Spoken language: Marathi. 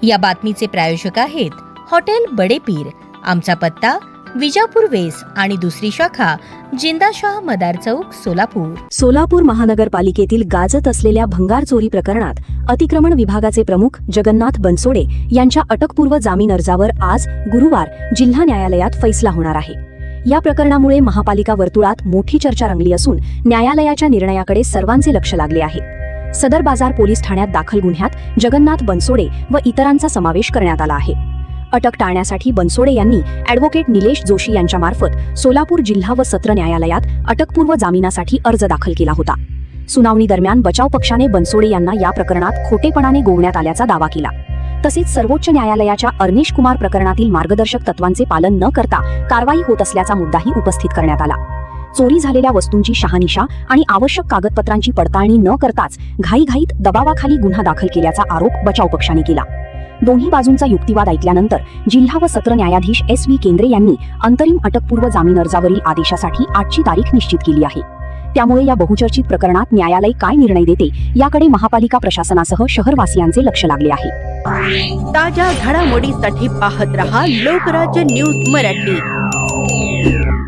या बातमीचे प्रायोजक आहेत हॉटेल बडे पीर। आमचा पत्ता विजापूर वेस आणि दुसरी शाखा जिंदाशाह मदार चौक, सोलापूर। सोलापूर महानगरपालिकेतील गाजत असलेल्या भंगार चोरी प्रकरणात अतिक्रमण विभागाचे प्रमुख जगन्नाथ बनसोडे यांच्या अटकपूर्व जामीन अर्जावर आज गुरुवार जिल्हा न्यायालयात फैसला होणार आहे। या प्रकरणामुळे महापालिका वर्तुळात मोठी चर्चा रंगली असून न्यायालयाच्या निर्णयाकडे सर्वांचे लक्ष लागले आहे। सदर बाजार पोलीस ठाण्यात दाखल गुन्ह्यात जगन्नाथ बनसोडे व इतरांचा समावेश करण्यात आला आहे। अटक टाळण्यासाठी बनसोडे यांनी ॲडव्होकेट निलेश जोशी यांच्यामार्फत सोलापूर जिल्हा व सत्र न्यायालयात अटकपूर्व जामिनासाठी अर्ज दाखल केला होता। सुनावणी दरम्यान बचाव पक्षाने बनसोडे यांना या प्रकरणात खोटेपणाने गोवण्यात आल्याचा दावा केला। तसेच सर्वोच्च न्यायालयाच्या अर्नेश कुमार प्रकरणातील मार्गदर्शक तत्वांचे पालन न करता कारवाई होत असल्याचा मुद्दाही उपस्थित करण्यात आला। चोरी झालेल्या वस्तूंची शहानिशा आणि आवश्यक कागदपत्रांची पडताळणी न करताच घाईघाईत दबावाखाली गुन्हा दाखल केल्याचा आरोप बचाव पक्षाने केला। दोन्ही बाजूंचा युक्तिवाद ऐकल्यानंतर जिल्हा व सत्र न्यायाधीश SV केंद्रे यांनी अंतरिम अटकपूर्व जामीन अर्जावरील आदेशासाठी आजची तारीख निश्चित केली आहे। त्यामुळे या बहुचर्चित प्रकरणात न्यायालय काय निर्णय देते याकडे महापालिका प्रशासनासह शहरवासियांचे लक्ष लागले आहे। ताज्या घडामोडीसाठी पाहत रहा लोकराज्य न्यूज मराठी।